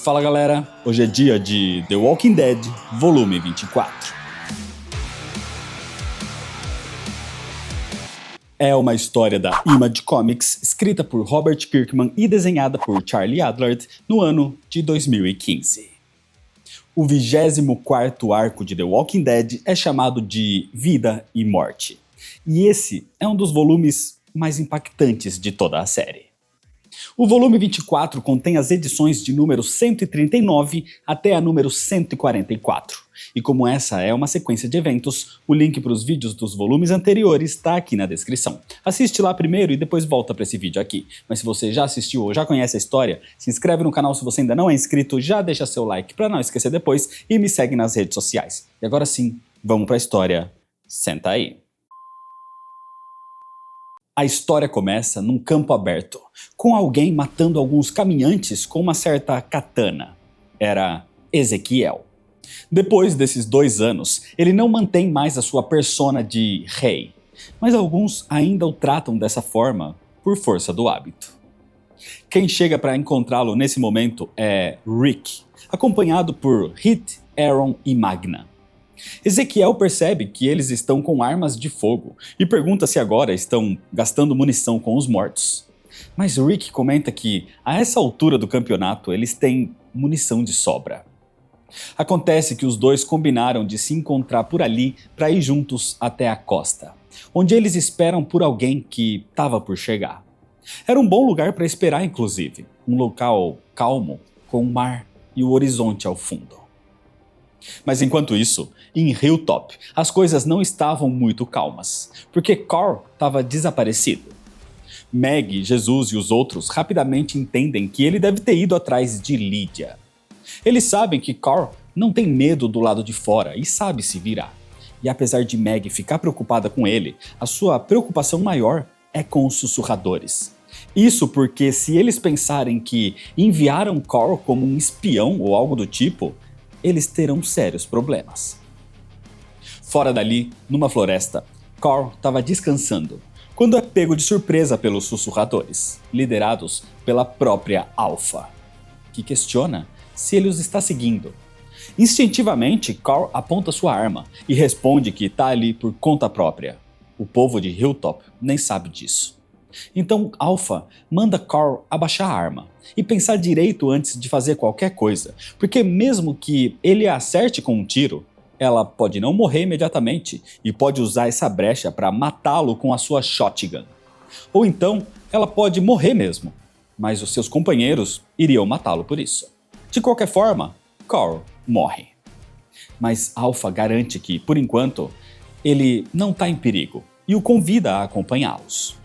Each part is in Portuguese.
Fala galera, hoje é dia de The Walking Dead, volume 24. É uma história da Image Comics, escrita por Robert Kirkman e desenhada por Charlie Adlard no ano de 2015. O 24º arco de The Walking Dead é chamado de Vida e Morte, e esse é um dos volumes mais impactantes de toda a série. O volume 24 contém as edições de número 139 até a número 144. E como essa é uma sequência de eventos, o link para os vídeos dos volumes anteriores está aqui na descrição. Assiste lá primeiro e depois volta para esse vídeo aqui. Mas se você já assistiu ou já conhece a história, se inscreve no canal se você ainda não é inscrito, já deixa seu like para não esquecer depois e me segue nas redes sociais. E agora sim, vamos para a história. Senta aí. A história começa num campo aberto, com alguém matando alguns caminhantes com uma certa katana. Era Ezequiel. Depois desses 2 anos, ele não mantém mais a sua persona de rei, mas alguns ainda o tratam dessa forma por força do hábito. Quem chega para encontrá-lo nesse momento é Rick, acompanhado por Hit, Aaron e Magna. Ezequiel percebe que eles estão com armas de fogo e pergunta se agora estão gastando munição com os mortos. Mas Rick comenta que, a essa altura do campeonato, eles têm munição de sobra. Acontece que os dois combinaram de se encontrar por ali para ir juntos até a costa, onde eles esperam por alguém que estava por chegar. Era um bom lugar para esperar, inclusive, um local calmo, com o mar e o horizonte ao fundo. Mas enquanto isso, em Hilltop, as coisas não estavam muito calmas, porque Carl estava desaparecido. Meg, Jesus e os outros rapidamente entendem que ele deve ter ido atrás de Lydia. Eles sabem que Carl não tem medo do lado de fora e sabe se virar. E apesar de Meg ficar preocupada com ele, a sua preocupação maior é com os sussurradores. Isso porque se eles pensarem que enviaram Carl como um espião ou algo do tipo, eles terão sérios problemas. Fora dali, numa floresta, Carl estava descansando, quando é pego de surpresa pelos sussurradores, liderados pela própria Alpha, que questiona se ele os está seguindo. Instintivamente, Carl aponta sua arma e responde que está ali por conta própria. O povo de Hilltop nem sabe disso. Então Alpha manda Carl abaixar a arma e pensar direito antes de fazer qualquer coisa, porque mesmo que ele a acerte com um tiro, ela pode não morrer imediatamente e pode usar essa brecha para matá-lo com a sua shotgun. Ou então ela pode morrer mesmo, mas os seus companheiros iriam matá-lo por isso. De qualquer forma, Carl morre. Mas Alpha garante que, por enquanto, ele não está em perigo e o convida a acompanhá-los.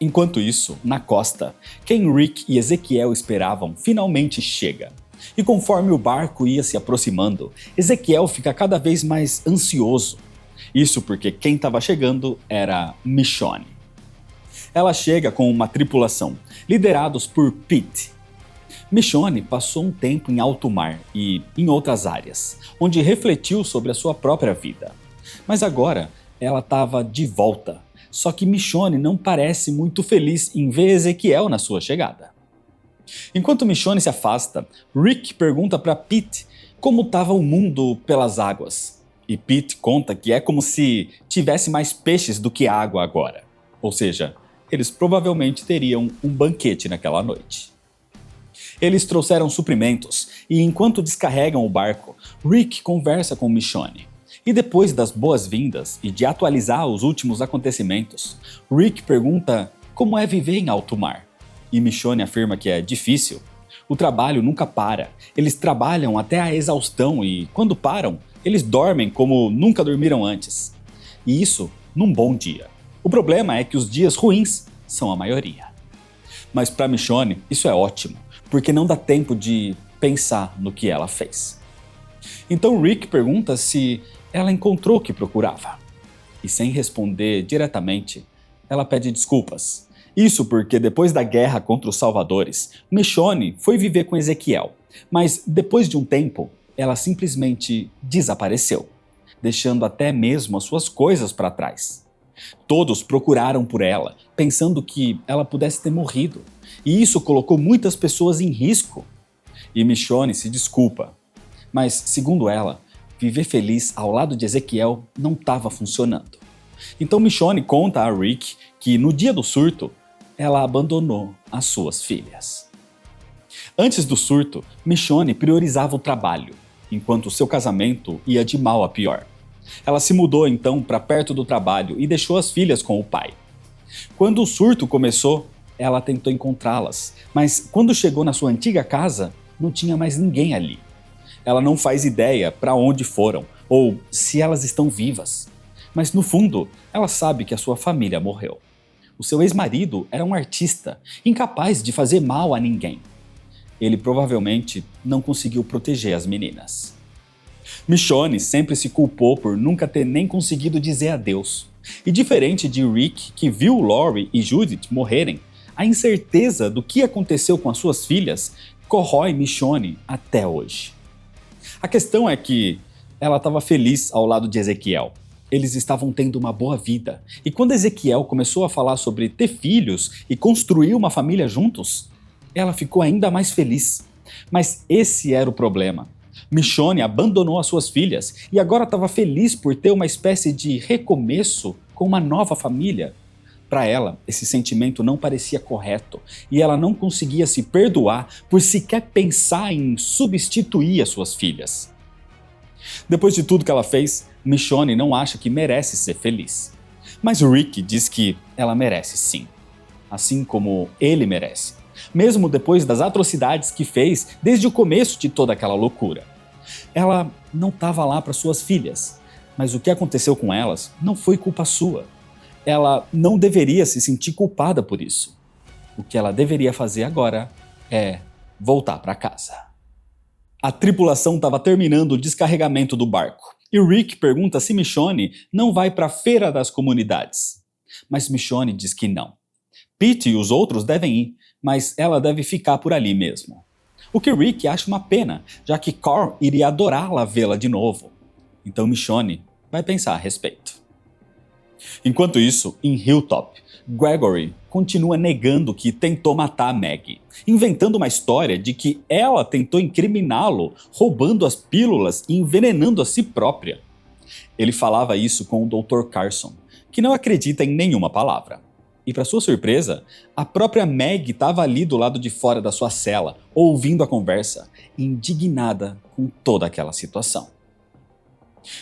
Enquanto isso, na costa, quem Rick e Ezequiel esperavam finalmente chega. E conforme o barco ia se aproximando, Ezequiel fica cada vez mais ansioso. Isso porque quem estava chegando era Michonne. Ela chega com uma tripulação, liderados por Pete. Michonne passou um tempo em alto mar e em outras áreas, onde refletiu sobre a sua própria vida. Mas agora ela estava de volta. Só que Michonne não parece muito feliz em ver Ezequiel na sua chegada. Enquanto Michonne se afasta, Rick pergunta para Pete como estava o mundo pelas águas. E Pete conta que é como se tivesse mais peixes do que água agora. Ou seja, eles provavelmente teriam um banquete naquela noite. Eles trouxeram suprimentos e enquanto descarregam o barco, Rick conversa com Michonne. E depois das boas-vindas e de atualizar os últimos acontecimentos, Rick pergunta como é viver em alto mar. E Michonne afirma que é difícil. O trabalho nunca para. Eles trabalham até a exaustão e, quando param, eles dormem como nunca dormiram antes. E isso num bom dia. O problema é que os dias ruins são a maioria. Mas para Michonne, isso é ótimo, porque não dá tempo de pensar no que ela fez. Então Rick pergunta se ela encontrou o que procurava. E sem responder diretamente, ela pede desculpas. Isso porque depois da guerra contra os Salvadores, Michonne foi viver com Ezequiel. Mas depois de um tempo, ela simplesmente desapareceu, deixando até mesmo as suas coisas para trás. Todos procuraram por ela, pensando que ela pudesse ter morrido. E isso colocou muitas pessoas em risco. e Michonne se desculpa. Mas, segundo ela, viver feliz ao lado de Ezequiel não estava funcionando. Então Michonne conta a Rick que no dia do surto, ela abandonou as suas filhas. Antes do surto, Michonne priorizava o trabalho, enquanto seu casamento ia de mal a pior. Ela se mudou então para perto do trabalho e deixou as filhas com o pai. Quando o surto começou, ela tentou encontrá-las, mas quando chegou na sua antiga casa, não tinha mais ninguém ali. Ela não faz ideia para onde foram ou se elas estão vivas. Mas no fundo, ela sabe que a sua família morreu. O seu ex-marido era um artista, incapaz de fazer mal a ninguém. Ele provavelmente não conseguiu proteger as meninas. Michonne sempre se culpou por nunca ter nem conseguido dizer adeus. E diferente de Rick, que viu Lori e Judith morrerem, a incerteza do que aconteceu com as suas filhas corrói Michonne até hoje. A questão é que ela estava feliz ao lado de Ezequiel. Eles estavam tendo uma boa vida. E quando Ezequiel começou a falar sobre ter filhos e construir uma família juntos, ela ficou ainda mais feliz. Mas esse era o problema. Michonne abandonou as suas filhas e agora estava feliz por ter uma espécie de recomeço com uma nova família. Para ela, esse sentimento não parecia correto e ela não conseguia se perdoar por sequer pensar em substituir as suas filhas. Depois de tudo que ela fez, Michonne não acha que merece ser feliz. Mas Rick diz que ela merece sim, assim como ele merece, mesmo depois das atrocidades que fez desde o começo de toda aquela loucura. Ela não estava lá para suas filhas, mas o que aconteceu com elas não foi culpa sua. Ela não deveria se sentir culpada por isso. O que ela deveria fazer agora é voltar para casa. A tripulação estava terminando o descarregamento do barco, e Rick pergunta se Michonne não vai para a Feira das Comunidades. Mas Michonne diz que não. Pete e os outros devem ir, mas ela deve ficar por ali mesmo. O que Rick acha uma pena, já que Carl iria adorá-la vê-la de novo. Então Michonne vai pensar a respeito. Enquanto isso, em Hilltop, Gregory continua negando que tentou matar a Maggie, inventando uma história de que ela tentou incriminá-lo, roubando as pílulas e envenenando a si própria. Ele falava isso com o Dr. Carson, que não acredita em nenhuma palavra. E para sua surpresa, a própria Maggie estava ali do lado de fora da sua cela, ouvindo a conversa, indignada com toda aquela situação.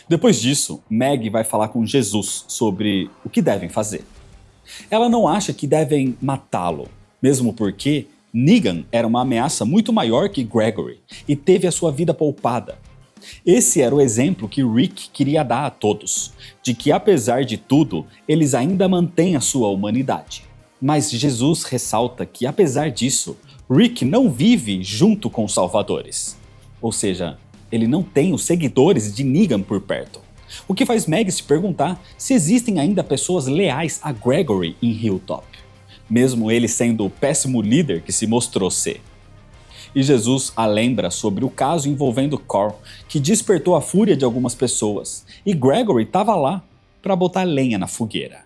Depois disso, Maggie vai falar com Jesus sobre o que devem fazer. Ela não acha que devem matá-lo, mesmo porque Negan era uma ameaça muito maior que Gregory e teve a sua vida poupada. Esse era o exemplo que Rick queria dar a todos, de que apesar de tudo, eles ainda mantêm a sua humanidade. Mas Jesus ressalta que apesar disso, Rick não vive junto com os salvadores. Ou seja, ele não tem os seguidores de Negan por perto. O que faz Maggie se perguntar se existem ainda pessoas leais a Gregory em Hilltop, mesmo ele sendo o péssimo líder que se mostrou ser. E Jesus a lembra sobre o caso envolvendo Carl, que despertou a fúria de algumas pessoas, e Gregory estava lá para botar lenha na fogueira.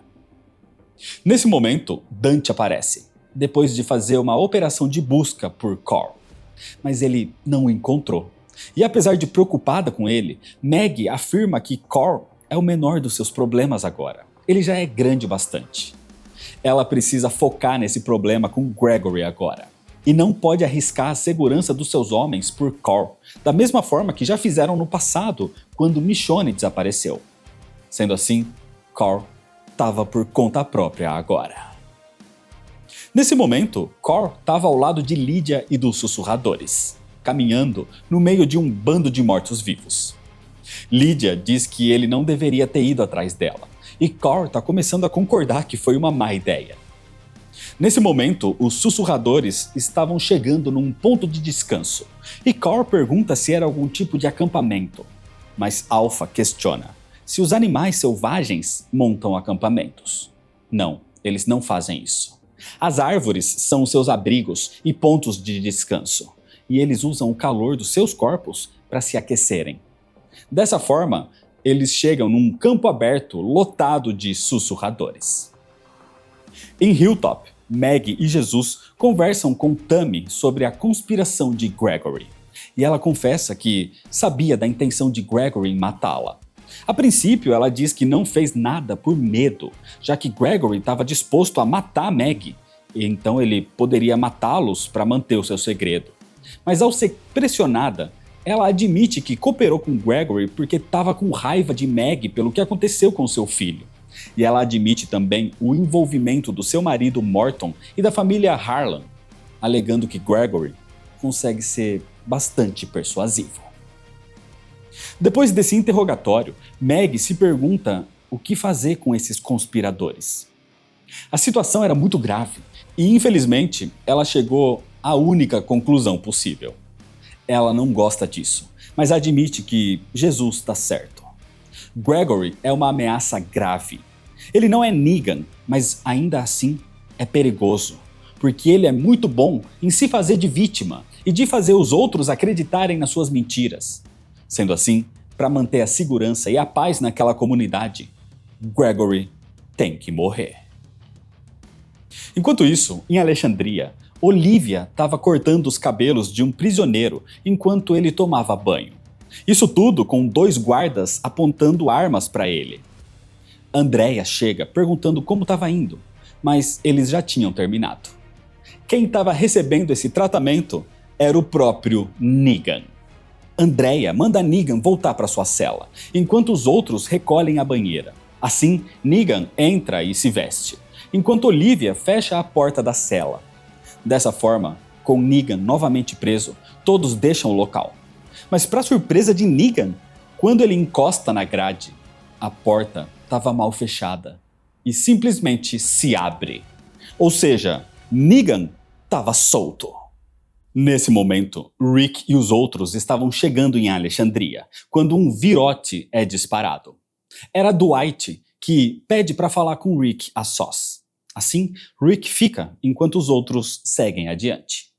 Nesse momento, Dante aparece, depois de fazer uma operação de busca por Carl, mas ele não o encontrou. E apesar de preocupada com ele, Maggie afirma que Carl é o menor dos seus problemas agora. Ele já é grande bastante. Ela precisa focar nesse problema com Gregory agora. E não pode arriscar a segurança dos seus homens por Carl, da mesma forma que já fizeram no passado, quando Michonne desapareceu. Sendo assim, Carl estava por conta própria agora. Nesse momento, Carl estava ao lado de Lydia e dos sussurradores, caminhando no meio de um bando de mortos-vivos. Lydia diz que ele não deveria ter ido atrás dela, e Carl está começando a concordar que foi uma má ideia. Nesse momento, os sussurradores estavam chegando num ponto de descanso, e Carl pergunta se era algum tipo de acampamento, mas Alpha questiona se os animais selvagens montam acampamentos. Não, eles não fazem isso. As árvores são seus abrigos e pontos de descanso, e eles usam o calor dos seus corpos para se aquecerem. Dessa forma, eles chegam num campo aberto lotado de sussurradores. Em Hilltop, Maggie e Jesus conversam com Tammy sobre a conspiração de Gregory. E ela confessa que sabia da intenção de Gregory em matá-la. A princípio, ela diz que não fez nada por medo, já que Gregory estava disposto a matar Maggie, e então ele poderia matá-los para manter o seu segredo. Mas ao ser pressionada, ela admite que cooperou com Gregory porque estava com raiva de Maggie pelo que aconteceu com seu filho. E ela admite também o envolvimento do seu marido Morton e da família Harlan, alegando que Gregory consegue ser bastante persuasivo. Depois desse interrogatório, Maggie se pergunta o que fazer com esses conspiradores. A situação era muito grave e, infelizmente, ela chegou à única conclusão possível. Ela não gosta disso, mas admite que Jesus está certo. Gregory é uma ameaça grave. Ele não é Negan, mas ainda assim é perigoso, porque ele é muito bom em se fazer de vítima e de fazer os outros acreditarem nas suas mentiras. Sendo assim, para manter a segurança e a paz naquela comunidade, Gregory tem que morrer. Enquanto isso, em Alexandria, Olivia estava cortando os cabelos de um prisioneiro enquanto ele tomava banho. Isso tudo com 2 guardas apontando armas para ele. Andrea chega perguntando como estava indo, mas eles já tinham terminado. Quem estava recebendo esse tratamento era o próprio Negan. Andrea manda Negan voltar para sua cela, enquanto os outros recolhem a banheira. Assim, Negan entra e se veste, enquanto Olivia fecha a porta da cela. Dessa forma, com Negan novamente preso, todos deixam o local. Mas para surpresa de Negan, quando ele encosta na grade, a porta estava mal fechada e simplesmente se abre. Ou seja, Negan estava solto. Nesse momento, Rick e os outros estavam chegando em Alexandria, quando um virote é disparado. Era Dwight, que pede para falar com Rick a sós. Assim, Rick fica, enquanto os outros seguem adiante.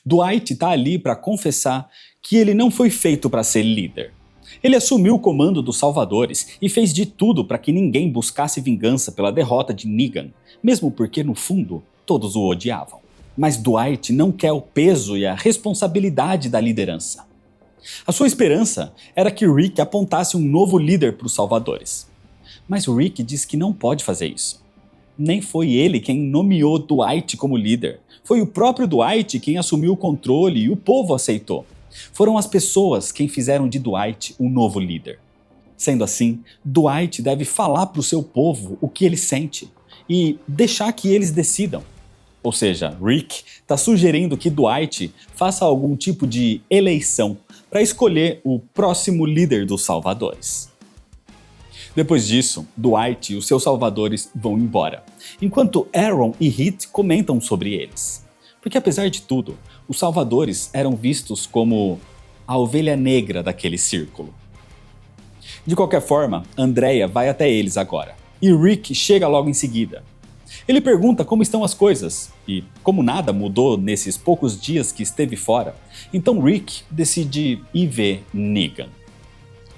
Dwight está ali para confessar que ele não foi feito para ser líder. Ele assumiu o comando dos Salvadores e fez de tudo para que ninguém buscasse vingança pela derrota de Negan, mesmo porque, no fundo, todos o odiavam. Mas Dwight não quer o peso e a responsabilidade da liderança. A sua esperança era que Rick apontasse um novo líder para os Salvadores. Mas Rick diz que não pode fazer isso. Nem foi ele quem nomeou Dwight como líder. Foi o próprio Dwight quem assumiu o controle e o povo aceitou. Foram as pessoas quem fizeram de Dwight um novo líder. Sendo assim, Dwight deve falar para o seu povo o que ele sente e deixar que eles decidam. Ou seja, Rick está sugerindo que Dwight faça algum tipo de eleição para escolher o próximo líder dos Salvadores. Depois disso, Dwight e os seus salvadores vão embora, enquanto Aaron e Heath comentam sobre eles. Porque apesar de tudo, os salvadores eram vistos como a ovelha negra daquele círculo. De qualquer forma, Andrea vai até eles agora, e Rick chega logo em seguida. Ele pergunta como estão as coisas, e como nada mudou nesses poucos dias que esteve fora, então Rick decide ir ver Negan.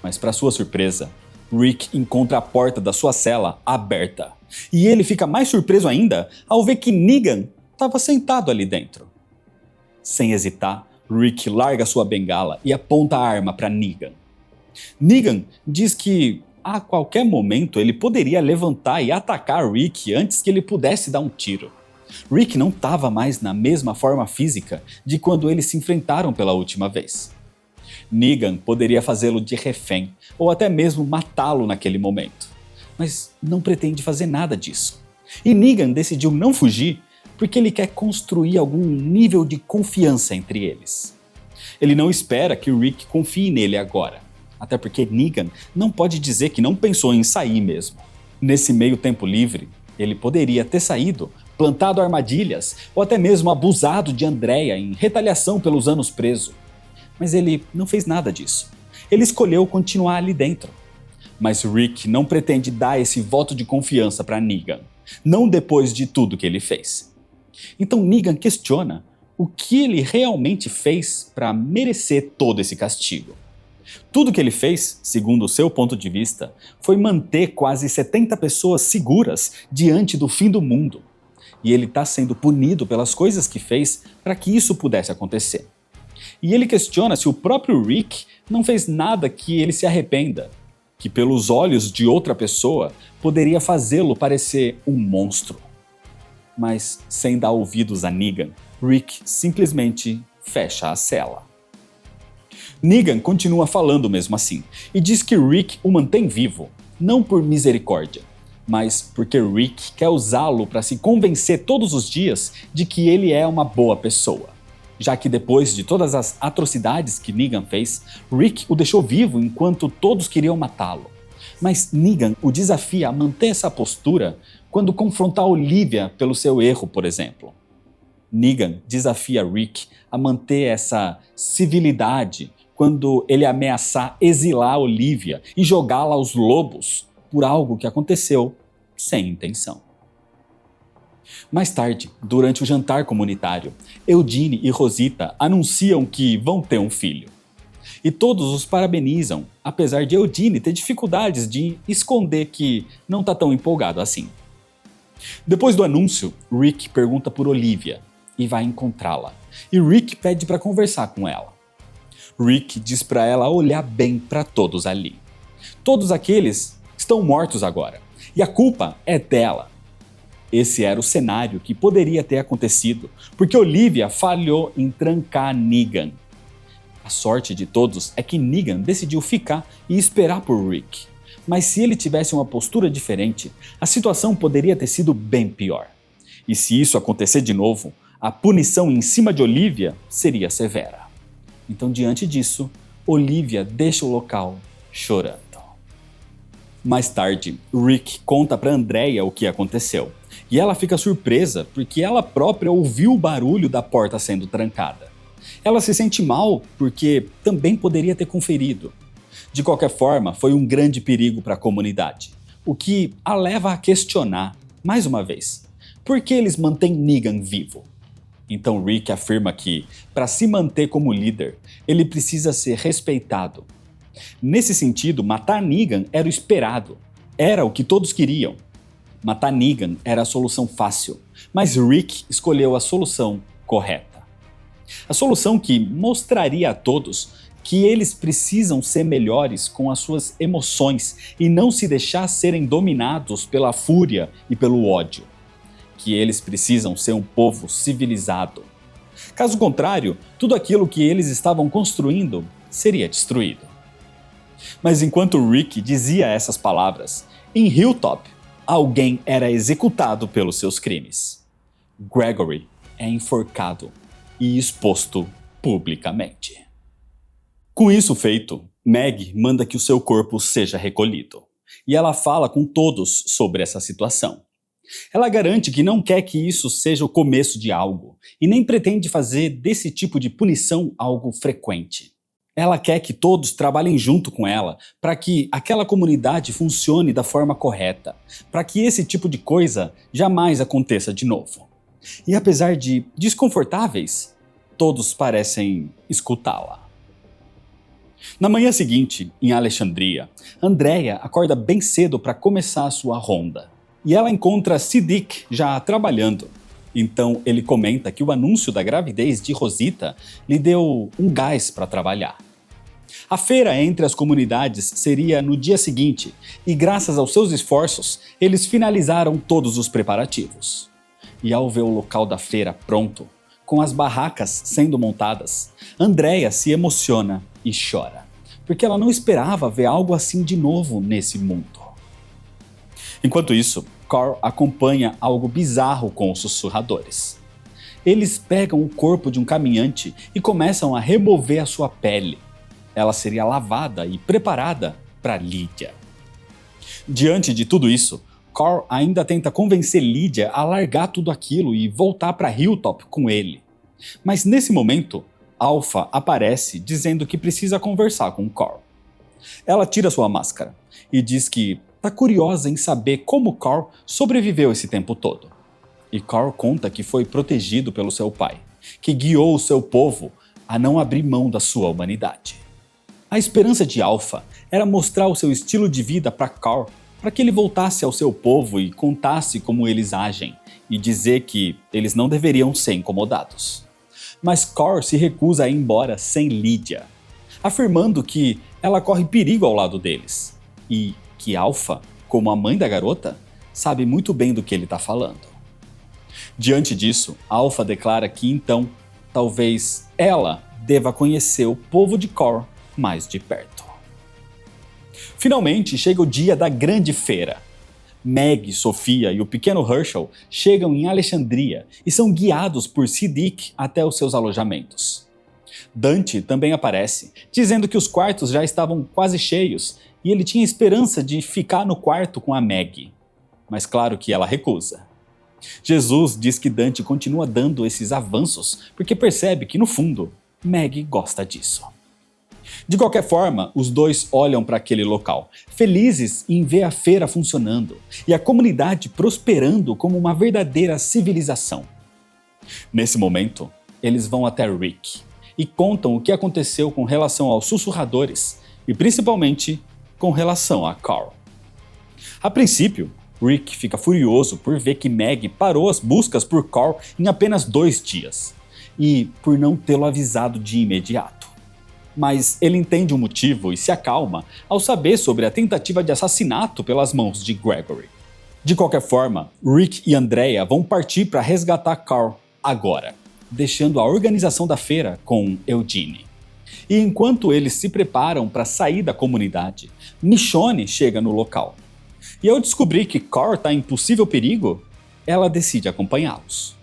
Mas para sua surpresa, Rick encontra a porta da sua cela aberta, e ele fica mais surpreso ainda ao ver que Negan estava sentado ali dentro. Sem hesitar, Rick larga sua bengala e aponta a arma para Negan. Negan diz que a qualquer momento ele poderia levantar e atacar Rick antes que ele pudesse dar um tiro. Rick não estava mais na mesma forma física de quando eles se enfrentaram pela última vez. Negan poderia fazê-lo de refém ou até mesmo matá-lo naquele momento, mas não pretende fazer nada disso. E Negan decidiu não fugir porque ele quer construir algum nível de confiança entre eles. Ele não espera que Rick confie nele agora, até porque Negan não pode dizer que não pensou em sair mesmo. Nesse meio tempo livre, ele poderia ter saído, plantado armadilhas ou até mesmo abusado de Andrea em retaliação pelos anos preso. Mas ele não fez nada disso. Ele escolheu continuar ali dentro. Mas Rick não pretende dar esse voto de confiança para Negan, não depois de tudo que ele fez. Então Negan questiona o que ele realmente fez para merecer todo esse castigo. Tudo que ele fez, segundo o seu ponto de vista, foi manter quase 70 pessoas seguras diante do fim do mundo. E ele está sendo punido pelas coisas que fez para que isso pudesse acontecer. E ele questiona se o próprio Rick não fez nada que ele se arrependa, que pelos olhos de outra pessoa poderia fazê-lo parecer um monstro. Mas, sem dar ouvidos a Negan, Rick simplesmente fecha a cela. Negan continua falando mesmo assim, e diz que Rick o mantém vivo, não por misericórdia, mas porque Rick quer usá-lo para se convencer todos os dias de que ele é uma boa pessoa. Já que depois de todas as atrocidades que Negan fez, Rick o deixou vivo enquanto todos queriam matá-lo. Mas Negan o desafia a manter essa postura quando confrontar Olivia pelo seu erro, por exemplo. Negan desafia Rick a manter essa civilidade quando ele ameaçar exilar Olivia e jogá-la aos lobos por algo que aconteceu sem intenção. Mais tarde, durante o jantar comunitário, Eugene e Rosita anunciam que vão ter um filho. E todos os parabenizam, apesar de Eugene ter dificuldades de esconder que não está tão empolgado assim. Depois do anúncio, Rick pergunta por Olivia e vai encontrá-la. E Rick pede para conversar com ela. Rick diz para ela olhar bem para todos ali. Todos aqueles estão mortos agora, e a culpa é dela. Esse era o cenário que poderia ter acontecido, porque Olivia falhou em trancar Negan. A sorte de todos é que Negan decidiu ficar e esperar por Rick. Mas se ele tivesse uma postura diferente, a situação poderia ter sido bem pior. E se isso acontecer de novo, a punição em cima de Olivia seria severa. Então, diante disso, Olivia deixa o local chorando. Mais tarde, Rick conta para Andrea o que aconteceu. E ela fica surpresa porque ela própria ouviu o barulho da porta sendo trancada. Ela se sente mal porque também poderia ter conferido. De qualquer forma, foi um grande perigo para a comunidade, o que a leva a questionar, mais uma vez, por que eles mantêm Negan vivo? Então Rick afirma que, para se manter como líder, ele precisa ser respeitado. Nesse sentido, matar Negan era o esperado, era o que todos queriam. Matar Negan era a solução fácil, mas Rick escolheu a solução correta. A solução que mostraria a todos que eles precisam ser melhores com as suas emoções e não se deixar serem dominados pela fúria e pelo ódio. Que eles precisam ser um povo civilizado. Caso contrário, tudo aquilo que eles estavam construindo seria destruído. Mas enquanto Rick dizia essas palavras, em Hilltop, alguém era executado pelos seus crimes. Gregory é enforcado e exposto publicamente. Com isso feito, Meg manda que o seu corpo seja recolhido. E ela fala com todos sobre essa situação. Ela garante que não quer que isso seja o começo de algo, e nem pretende fazer desse tipo de punição algo frequente. Ela quer que todos trabalhem junto com ela para que aquela comunidade funcione da forma correta, para que esse tipo de coisa jamais aconteça de novo. E apesar de desconfortáveis, todos parecem escutá-la. Na manhã seguinte, em Alexandria, Andrea acorda bem cedo para começar a sua ronda. E ela encontra Siddiq já trabalhando. Então ele comenta que o anúncio da gravidez de Rosita lhe deu um gás para trabalhar. A feira entre as comunidades seria no dia seguinte, e graças aos seus esforços, eles finalizaram todos os preparativos. E ao ver o local da feira pronto, com as barracas sendo montadas, Andrea se emociona e chora, porque ela não esperava ver algo assim de novo nesse mundo. Enquanto isso, Carl acompanha algo bizarro com os sussurradores. Eles pegam o corpo de um caminhante e começam a remover a sua pele. Ela seria lavada e preparada para Lydia. Diante de tudo isso, Carl ainda tenta convencer Lydia a largar tudo aquilo e voltar para Hilltop com ele. Mas nesse momento, Alpha aparece dizendo que precisa conversar com Carl. Ela tira sua máscara e diz que está curiosa em saber como Carl sobreviveu esse tempo todo. E Carl conta que foi protegido pelo seu pai, que guiou o seu povo a não abrir mão da sua humanidade. A esperança de Alpha era mostrar o seu estilo de vida para Carl, para que ele voltasse ao seu povo e contasse como eles agem, e dizer que eles não deveriam ser incomodados. Mas Cor se recusa a ir embora sem Lydia, afirmando que ela corre perigo ao lado deles e que Alpha, como a mãe da garota, sabe muito bem do que ele está falando. Diante disso, Alpha declara que então, talvez ela deva conhecer o povo de Cor mais de perto. Finalmente chega o dia da grande feira. Meg, Sofia e o pequeno Herschel chegam em Alexandria e são guiados por Siddiq até os seus alojamentos. Dante também aparece, dizendo que os quartos já estavam quase cheios e ele tinha esperança de ficar no quarto com a Meg. Mas claro que ela recusa. Jesus diz que Dante continua dando esses avanços porque percebe que, no fundo, Meg gosta disso. De qualquer forma, os dois olham para aquele local, felizes em ver a feira funcionando e a comunidade prosperando como uma verdadeira civilização. Nesse momento, eles vão até Rick e contam o que aconteceu com relação aos sussurradores e principalmente com relação a Carl. A princípio, Rick fica furioso por ver que Meg parou as buscas por Carl em apenas 2 dias e por não tê-lo avisado de imediato. Mas ele entende o motivo e se acalma ao saber sobre a tentativa de assassinato pelas mãos de Gregory. De qualquer forma, Rick e Andrea vão partir para resgatar Carl agora, deixando a organização da feira com Eugene. E enquanto eles se preparam para sair da comunidade, Michonne chega no local. E ao descobrir que Carl está em possível perigo, ela decide acompanhá-los.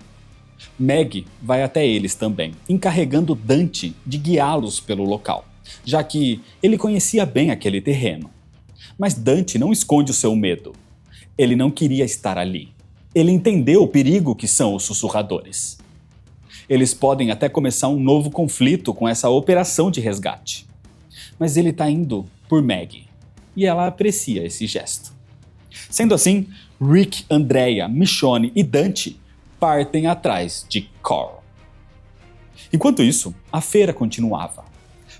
Meg vai até eles também, encarregando Dante de guiá-los pelo local, já que ele conhecia bem aquele terreno. Mas Dante não esconde o seu medo. Ele não queria estar ali. Ele entendeu o perigo que são os sussurradores. Eles podem até começar um novo conflito com essa operação de resgate. Mas ele está indo por Meg, e ela aprecia esse gesto. Sendo assim, Rick, Andrea, Michonne e Dante partem atrás de Carl. Enquanto isso, a feira continuava.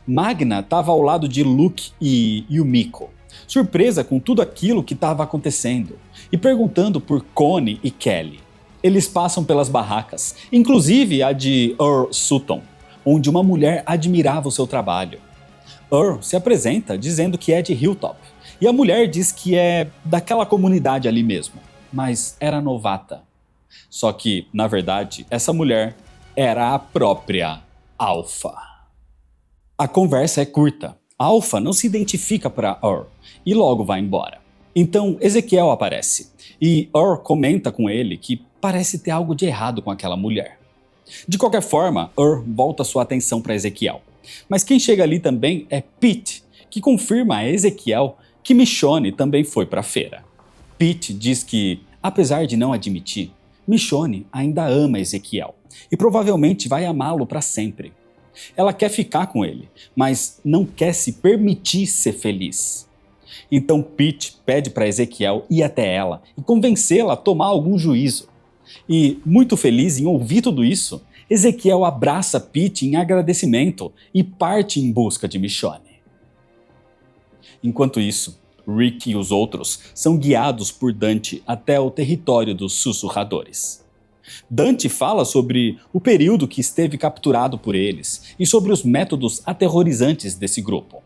Magna estava ao lado de Luke e Yumiko, surpresa com tudo aquilo que estava acontecendo, e perguntando por Connie e Kelly. Eles passam pelas barracas, inclusive a de Earl Sutton, onde uma mulher admirava o seu trabalho. Earl se apresenta dizendo que é de Hilltop, e a mulher diz que é daquela comunidade ali mesmo, mas era novata. Só que, na verdade, essa mulher era a própria Alpha. A conversa é curta. Alpha não se identifica para Earl e logo vai embora. Então Ezequiel aparece e Earl comenta com ele que parece ter algo de errado com aquela mulher. De qualquer forma, Earl volta sua atenção para Ezequiel. Mas quem chega ali também é Pete, que confirma a Ezequiel que Michonne também foi para a feira. Pete diz que, apesar de não admitir, Michonne ainda ama Ezequiel e provavelmente vai amá-lo para sempre. Ela quer ficar com ele, mas não quer se permitir ser feliz. Então Pete pede para Ezequiel ir até ela e convencê-la a tomar algum juízo. E, muito feliz em ouvir tudo isso, Ezequiel abraça Pete em agradecimento e parte em busca de Michonne. Enquanto isso, Rick e os outros são guiados por Dante até o território dos sussurradores. Dante fala sobre o período que esteve capturado por eles e sobre os métodos aterrorizantes desse grupo.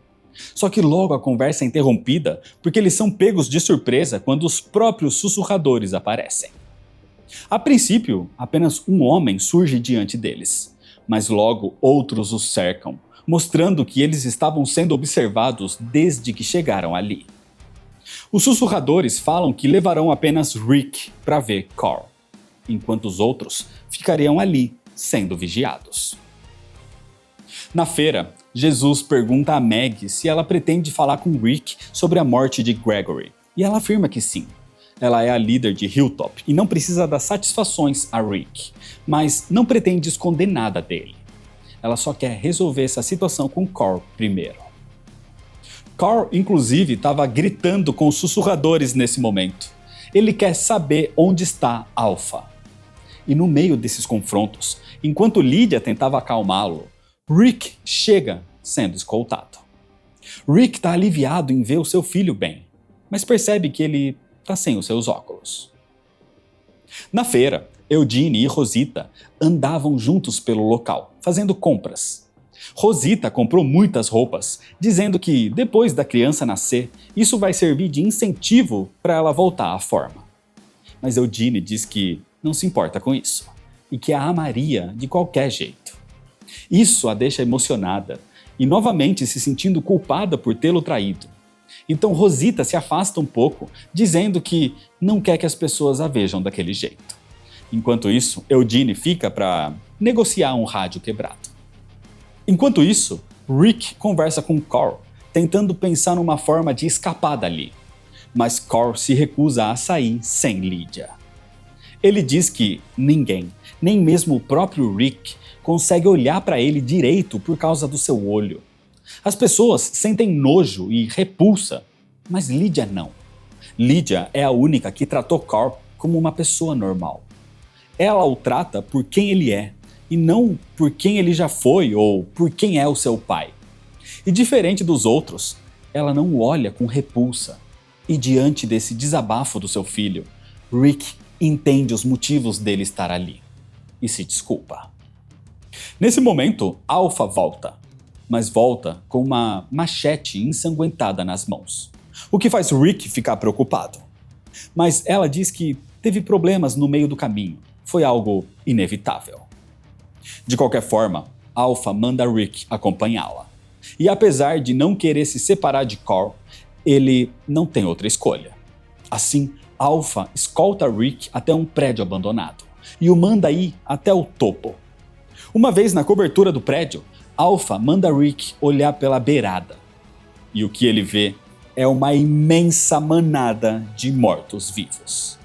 Só que logo a conversa é interrompida porque eles são pegos de surpresa quando os próprios sussurradores aparecem. A princípio, apenas um homem surge diante deles, mas logo outros os cercam, mostrando que eles estavam sendo observados desde que chegaram ali. Os sussurradores falam que levarão apenas Rick para ver Carl, enquanto os outros ficariam ali, sendo vigiados. Na feira, Jesus pergunta a Meg se ela pretende falar com Rick sobre a morte de Gregory, e ela afirma que sim. Ela é a líder de Hilltop e não precisa dar satisfações a Rick, mas não pretende esconder nada dele. Ela só quer resolver essa situação com Carl primeiro. Carl, inclusive, estava gritando com os sussurradores nesse momento. Ele quer saber onde está Alpha. E no meio desses confrontos, enquanto Lydia tentava acalmá-lo, Rick chega sendo escoltado. Rick está aliviado em ver o seu filho bem, mas percebe que ele está sem os seus óculos. Na feira, Eugene e Rosita andavam juntos pelo local, fazendo compras. Rosita comprou muitas roupas, dizendo que depois da criança nascer, isso vai servir de incentivo para ela voltar à forma. Mas Eugene diz que não se importa com isso e que a amaria de qualquer jeito. Isso a deixa emocionada e novamente se sentindo culpada por tê-lo traído. Então Rosita se afasta um pouco, dizendo que não quer que as pessoas a vejam daquele jeito. Enquanto isso, Eugene fica para negociar um rádio quebrado. Enquanto isso, Rick conversa com Carl, tentando pensar numa forma de escapar dali. Mas Carl se recusa a sair sem Lydia. Ele diz que ninguém, nem mesmo o próprio Rick, consegue olhar para ele direito por causa do seu olho. As pessoas sentem nojo e repulsa, mas Lydia não. Lydia é a única que tratou Carl como uma pessoa normal. Ela o trata por quem ele é, e não por quem ele já foi ou por quem é o seu pai. E diferente dos outros, ela não o olha com repulsa. E diante desse desabafo do seu filho, Rick entende os motivos dele estar ali e se desculpa. Nesse momento, Alpha volta, mas volta com uma machete ensanguentada nas mãos, o que faz Rick ficar preocupado. Mas ela diz que teve problemas no meio do caminho, foi algo inevitável. De qualquer forma, Alpha manda Rick acompanhá-la. E apesar de não querer se separar de Carl, ele não tem outra escolha. Assim, Alpha escolta Rick até um prédio abandonado e o manda ir até o topo. Uma vez na cobertura do prédio, Alpha manda Rick olhar pela beirada. E o que ele vê é uma imensa manada de mortos-vivos.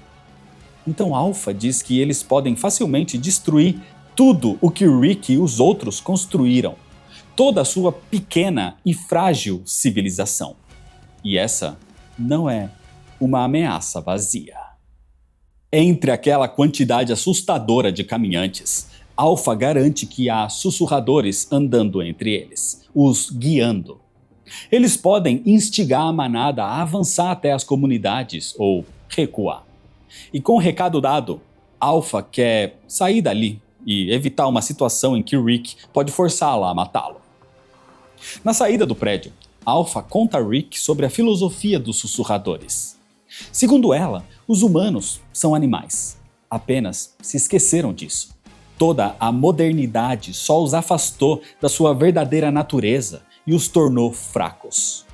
Então Alpha diz que eles podem facilmente destruir tudo o que Rick e os outros construíram, toda a sua pequena e frágil civilização. E essa não é uma ameaça vazia. Entre aquela quantidade assustadora de caminhantes, Alpha garante que há sussurradores andando entre eles, os guiando. Eles podem instigar a manada a avançar até as comunidades ou recuar. E com o recado dado, Alpha quer sair dali e evitar uma situação em que Rick pode forçá-la a matá-lo. Na saída do prédio, Alpha conta a Rick sobre a filosofia dos sussurradores. Segundo ela, os humanos são animais. Apenas se esqueceram disso. Toda a modernidade só os afastou da sua verdadeira natureza e os tornou fracos.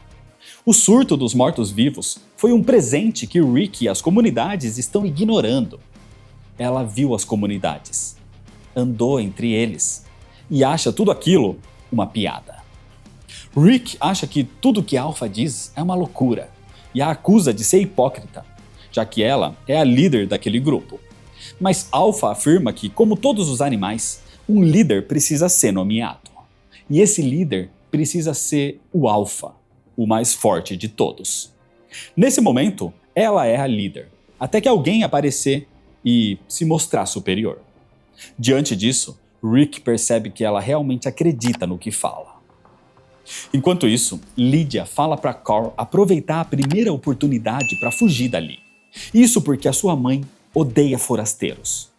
O surto dos mortos-vivos foi um presente que Rick e as comunidades estão ignorando. Ela viu as comunidades, andou entre eles e acha tudo aquilo uma piada. Rick acha que tudo que Alpha diz é uma loucura e a acusa de ser hipócrita, já que ela é a líder daquele grupo. Mas Alpha afirma que, como todos os animais, um líder precisa ser nomeado. E esse líder precisa ser o Alpha, o mais forte de todos. Nesse momento, ela é a líder, até que alguém aparecer e se mostrar superior. Diante disso, Rick percebe que ela realmente acredita no que fala. Enquanto isso, Lydia fala para Carl aproveitar a primeira oportunidade para fugir dali. Isso porque a sua mãe odeia forasteiros.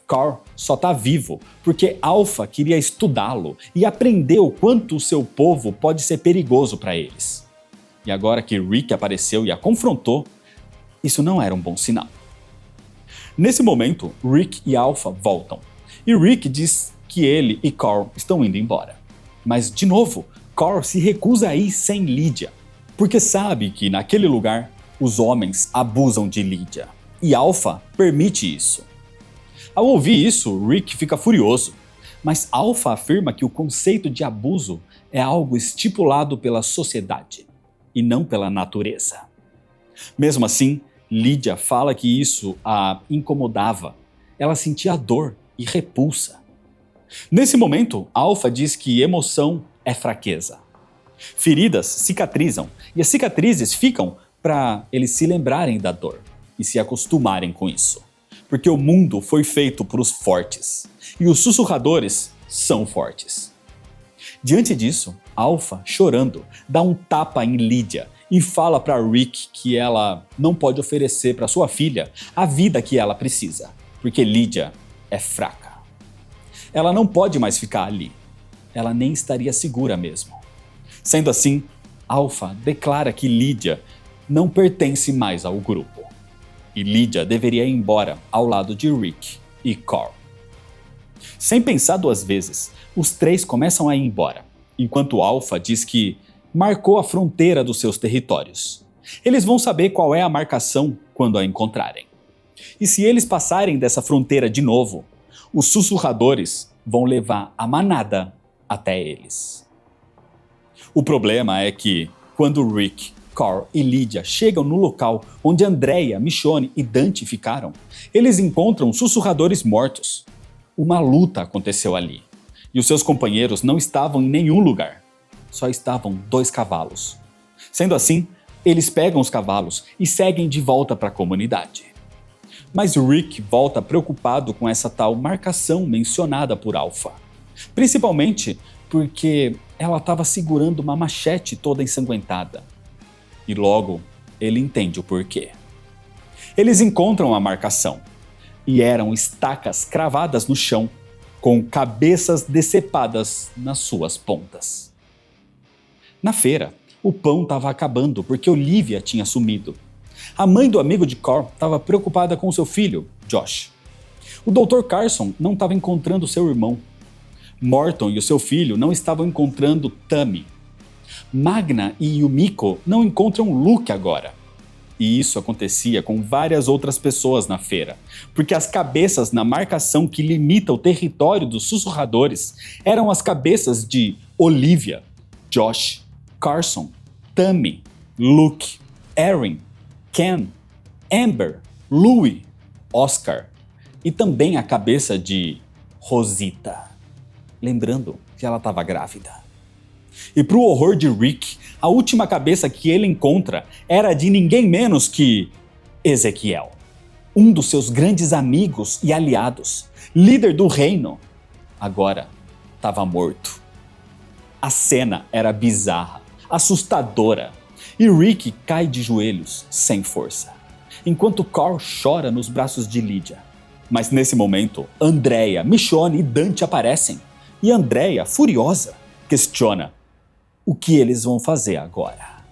Carl só está vivo porque Alpha queria estudá-lo e aprender o quanto o seu povo pode ser perigoso para eles. E agora que Rick apareceu e a confrontou, isso não era um bom sinal. Nesse momento, Rick e Alpha voltam. E Rick diz que ele e Carl estão indo embora. Mas, de novo, Carl se recusa a ir sem Lydia, porque sabe que naquele lugar os homens abusam de Lydia. E Alpha permite isso. Ao ouvir isso, Rick fica furioso, mas Alpha afirma que o conceito de abuso é algo estipulado pela sociedade e não pela natureza. Mesmo assim, Lydia fala que isso a incomodava. Ela sentia dor e repulsa. Nesse momento, Alpha diz que emoção é fraqueza. Feridas cicatrizam e as cicatrizes ficam para eles se lembrarem da dor e se acostumarem com isso. Porque o mundo foi feito para os fortes e os sussurradores são fortes. Diante disso, Alpha, chorando, dá um tapa em Lydia e fala para Rick que ela não pode oferecer para sua filha a vida que ela precisa, porque Lydia é fraca. Ela não pode mais ficar ali. Ela nem estaria segura mesmo. Sendo assim, Alpha declara que Lydia não pertence mais ao grupo. E Lydia deveria ir embora ao lado de Rick e Carl. Sem pensar duas vezes, os três começam a ir embora, enquanto Alpha diz que marcou a fronteira dos seus territórios. Eles vão saber qual é a marcação quando a encontrarem. E se eles passarem dessa fronteira de novo, os sussurradores vão levar a manada até eles. O problema é que, quando Rick, Carl e Lydia chegam no local onde Andrea, Michonne e Dante ficaram, eles encontram sussurradores mortos. Uma luta aconteceu ali, e os seus companheiros não estavam em nenhum lugar. Só estavam 2 cavalos. Sendo assim, eles pegam os cavalos e seguem de volta para a comunidade. Mas Rick volta preocupado com essa tal marcação mencionada por Alpha. Principalmente porque ela estava segurando uma machete toda ensanguentada. E logo, ele entende o porquê. Eles encontram a marcação, e eram estacas cravadas no chão, com cabeças decepadas nas suas pontas. Na feira, o pão estava acabando porque Olivia tinha sumido. A mãe do amigo de Carl estava preocupada com seu filho, Josh. O Dr. Carson não estava encontrando seu irmão. Morton e o seu filho não estavam encontrando Tammy. Magna e Yumiko não encontram Luke agora. E isso acontecia com várias outras pessoas na feira, porque as cabeças na marcação que limita o território dos sussurradores eram as cabeças de Olivia, Josh, Carson, Tammy, Luke, Erin, Ken, Amber, Louie, Oscar e também a cabeça de Rosita. Lembrando que ela estava grávida. E pro horror de Rick, a última cabeça que ele encontra era de ninguém menos que Ezequiel, um dos seus grandes amigos e aliados, líder do reino. Agora estava morto. A cena era bizarra, assustadora, e Rick cai de joelhos, sem força, enquanto Carl chora nos braços de Lydia. Mas nesse momento, Andrea, Michonne e Dante aparecem, e Andrea, furiosa, questiona o que eles vão fazer agora.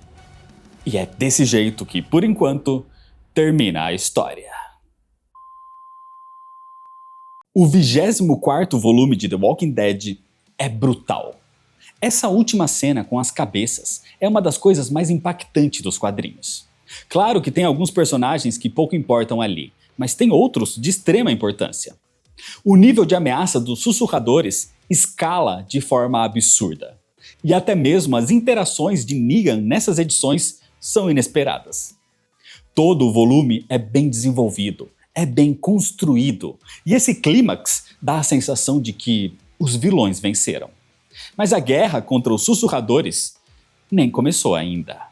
E é desse jeito que, por enquanto, termina a história. O 24º volume de The Walking Dead é brutal. Essa última cena com as cabeças é uma das coisas mais impactantes dos quadrinhos. Claro que tem alguns personagens que pouco importam ali, mas tem outros de extrema importância. O nível de ameaça dos sussurradores escala de forma absurda. E até mesmo as interações de Negan nessas edições são inesperadas. Todo o volume é bem desenvolvido, é bem construído, e esse clímax dá a sensação de que os vilões venceram. Mas a guerra contra os sussurradores nem começou ainda.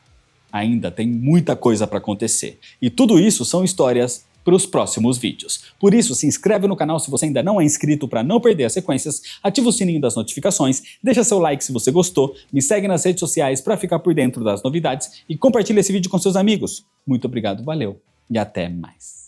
Ainda tem muita coisa para acontecer, e tudo isso são histórias para os próximos vídeos. Por isso, se inscreve no canal se você ainda não é inscrito para não perder as sequências, ativa o sininho das notificações, deixa seu like se você gostou, me segue nas redes sociais para ficar por dentro das novidades e compartilha esse vídeo com seus amigos. Muito obrigado, valeu e até mais.